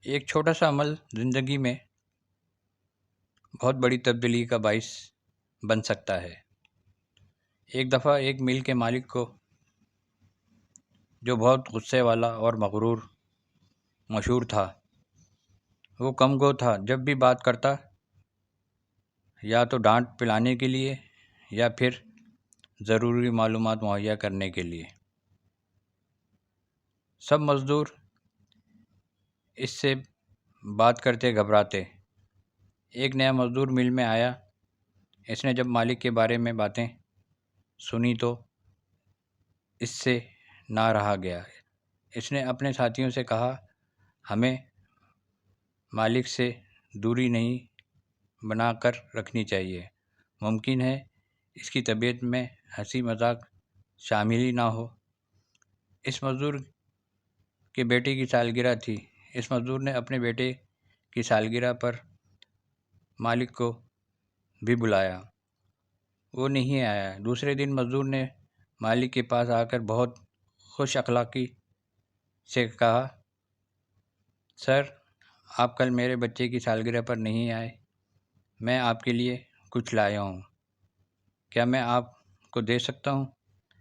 ایک چھوٹا سا عمل زندگی میں بہت بڑی تبدیلی کا باعث بن سکتا ہے۔ ایک دفعہ ایک مل کے مالک کو، جو بہت غصے والا اور مغرور مشہور تھا، وہ کم گو تھا۔ جب بھی بات کرتا یا تو ڈانٹ پلانے کے لیے یا پھر ضروری معلومات مہیا کرنے کے لیے۔ سب مزدور اس سے بات کرتے گھبراتے۔ ایک نیا مزدور مل میں آیا۔ اس نے جب مالک کے بارے میں باتیں سنی تو اس سے نہ رہا گیا۔ اس نے اپنے ساتھیوں سے کہا، ہمیں مالک سے دوری نہیں بنا کر رکھنی چاہیے۔ ممکن ہے اس کی طبیعت میں ہنسی مذاق شامل ہی نہ ہو۔ اس مزدور کے بیٹے کی سالگرہ تھی۔ اس مزدور نے اپنے بیٹے کی سالگرہ پر مالک کو بھی بلایا۔ وہ نہیں آیا۔ دوسرے دن مزدور نے مالک کے پاس آ کر بہت خوش اخلاقی سے کہا، سر، آپ کل میرے بچے کی سالگرہ پر نہیں آئے۔ میں آپ کے لیے کچھ لایا ہوں، کیا میں آپ کو دے سکتا ہوں؟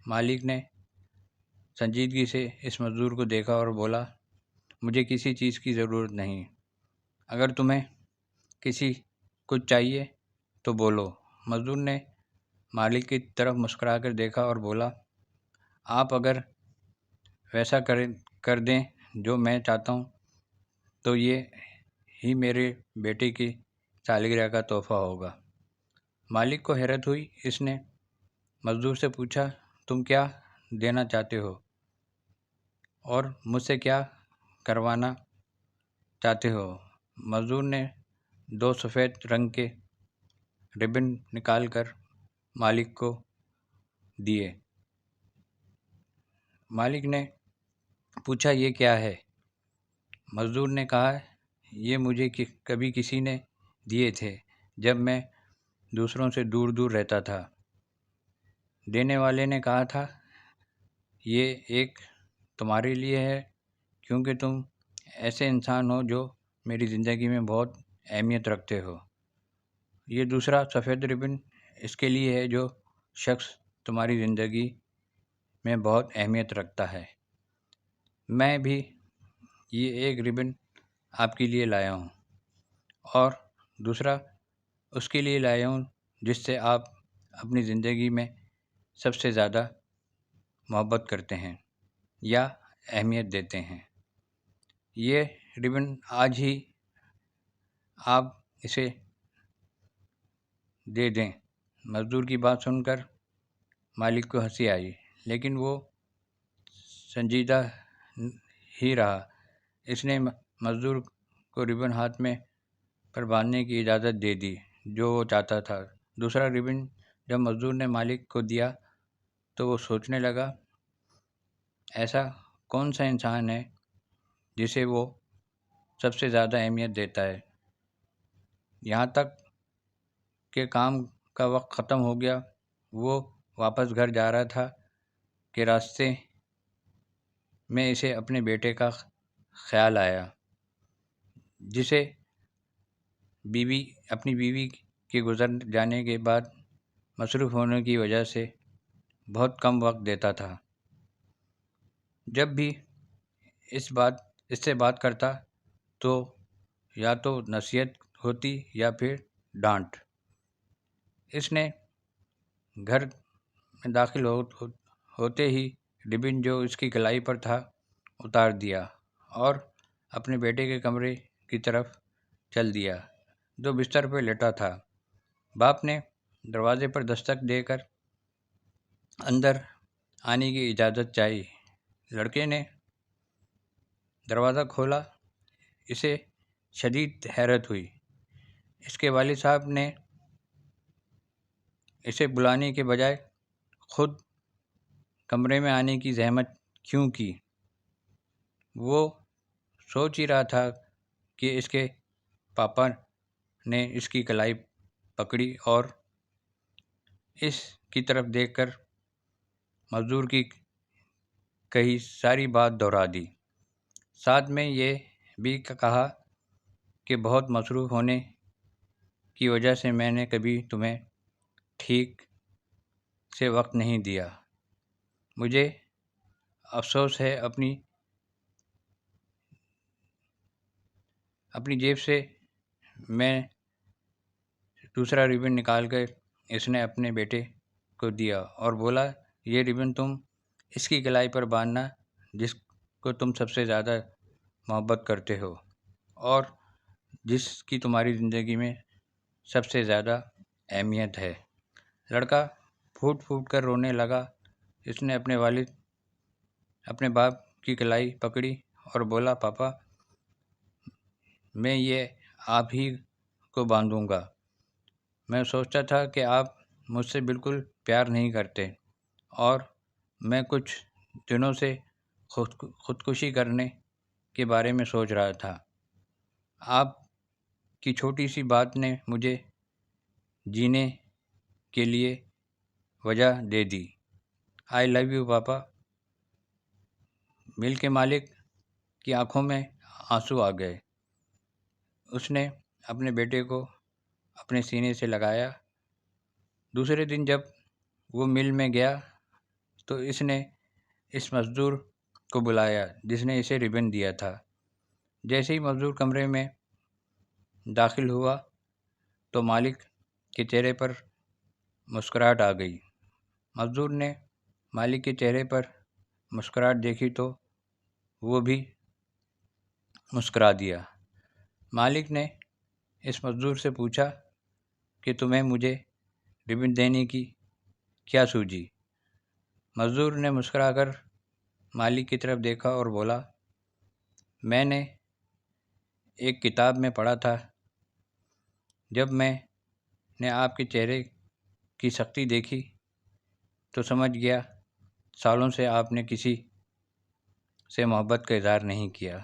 مالک نے سنجیدگی سے اس مزدور کو دیکھا اور بولا، مجھے کسی چیز کی ضرورت نہیں۔ اگر تمہیں کچھ چاہیے تو بولو۔ مزدور نے مالک کی طرف مسکرا کر دیکھا اور بولا، آپ اگر ویسا کر دیں جو میں چاہتا ہوں تو یہ ہی میرے بیٹے کی سالگرہ کا تحفہ ہوگا۔ مالک کو حیرت ہوئی۔ اس نے مزدور سے پوچھا، تم کیا دینا چاہتے ہو اور مجھ سے کیا کروانا چاہتے ہو؟ مزدور نے 2 سفید رنگ کے ربن نکال کر مالک کو دیے۔ مالک نے پوچھا، یہ کیا ہے؟ مزدور نے کہا، یہ مجھے کبھی کسی نے دیے تھے جب میں دوسروں سے دور دور رہتا تھا۔ دینے والے نے کہا تھا، یہ ایک تمہارے لیے ہے کیونکہ تم ایسے انسان ہو جو میری زندگی میں بہت اہمیت رکھتے ہو۔ یہ دوسرا سفید ربن اس کے لیے ہے جو شخص تمہاری زندگی میں بہت اہمیت رکھتا ہے۔ میں بھی یہ ایک ربن آپ کے لیے لایا ہوں اور دوسرا اس کے لیے لایا ہوں جس سے آپ اپنی زندگی میں سب سے زیادہ محبت کرتے ہیں یا اہمیت دیتے ہیں۔ یہ ربن آج ہی آپ اسے دے دیں۔ مزدور کی بات سن کر مالک کو ہنسی آئی، لیکن وہ سنجیدہ ہی رہا۔ اس نے مزدور کو ربن ہاتھ میں پر باندھنے کی اجازت دے دی جو وہ چاہتا تھا۔ دوسرا ربن جب مزدور نے مالک کو دیا تو وہ سوچنے لگا، ایسا کون سا انسان ہے جسے وہ سب سے زیادہ اہمیت دیتا ہے؟ یہاں تک کہ کام کا وقت ختم ہو گیا۔ وہ واپس گھر جا رہا تھا کہ راستے میں اسے اپنے بیٹے کا خیال آیا، جسے اپنی بیوی کے گزر جانے کے بعد مصروف ہونے کی وجہ سے بہت کم وقت دیتا تھا۔ جب بھی اس سے بات کرتا تو یا تو نصیحت ہوتی یا پھر ڈانٹ۔ اس نے گھر میں داخل ہوتے ہی ربن جو اس کی کلائی پر تھا اتار دیا اور اپنے بیٹے کے کمرے کی طرف چل دیا جو بستر پر لیٹا تھا۔ باپ نے دروازے پر دستک دے کر اندر آنے کی اجازت چاہی۔ لڑکے نے دروازہ کھولا۔ اسے شدید حیرت ہوئی۔ اس کے والد صاحب نے اسے بلانے کے بجائے خود کمرے میں آنے کی زحمت کیوں کی؟ وہ سوچ ہی رہا تھا کہ اس کے پاپا نے اس کی کلائی پکڑی اور اس کی طرف دیکھ کر مزدور کی کہی ساری بات دہرا دی، ساتھ میں یہ بھی کہا کہ بہت مصروف ہونے کی وجہ سے میں نے کبھی تمہیں ٹھیک سے وقت نہیں دیا۔ مجھے افسوس ہے۔ اپنی جیب سے میں دوسرا ربن نکال کر اس نے اپنے بیٹے کو دیا اور بولا، یہ ربن تم اس کی کلائی پر باندھنا جس کو تم سب سے زیادہ محبت کرتے ہو اور جس کی تمہاری زندگی میں سب سے زیادہ اہمیت ہے۔ لڑکا پھوٹ پھوٹ کر رونے لگا۔ اس نے اپنے باپ کی کلائی پکڑی اور بولا، پاپا میں یہ آپ ہی کو باندھوں گا۔ میں سوچتا تھا کہ آپ مجھ سے بالکل پیار نہیں کرتے اور میں کچھ دنوں سے خودکشی کرنے کے بارے میں سوچ رہا تھا۔ آپ کی چھوٹی سی بات نے مجھے جینے کے لیے وجہ دے دی۔ آئی لو یو پاپا۔ مل کے مالک کی آنکھوں میں آنسو آ گئے۔ اس نے اپنے بیٹے کو اپنے سینے سے لگایا۔ دوسرے دن جب وہ مل میں گیا تو اس نے اس مزدور کو بلایا جس نے اسے ربن دیا تھا۔ جیسے ہی مزدور کمرے میں داخل ہوا تو مالک کے چہرے پر مسکراہٹ آ گئی۔ مزدور نے مالک کے چہرے پر مسکراہٹ دیکھی تو وہ بھی مسکرا دیا۔ مالک نے اس مزدور سے پوچھا کہ تمہیں مجھے ربن دینے کی کیا سوجی؟ مزدور نے مسکرا کر مالک کی طرف دیکھا اور بولا، میں نے ایک کتاب میں پڑھا تھا، جب میں نے آپ کے چہرے کی سختی دیکھی تو سمجھ گیا سالوں سے آپ نے کسی سے محبت کا اظہار نہیں کیا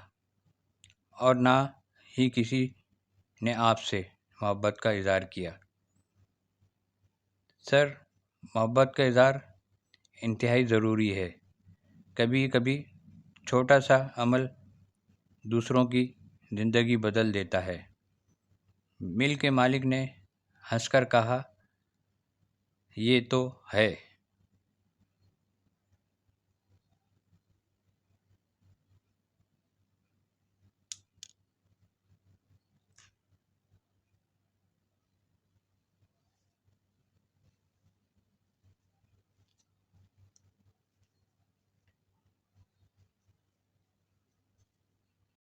اور نہ ہی کسی نے آپ سے محبت کا اظہار کیا۔ سر، محبت کا اظہار انتہائی ضروری ہے۔ کبھی کبھی چھوٹا سا عمل دوسروں کی زندگی بدل دیتا ہے۔ مل کے مالک نے ہنس کر کہا، یہ تو ہے۔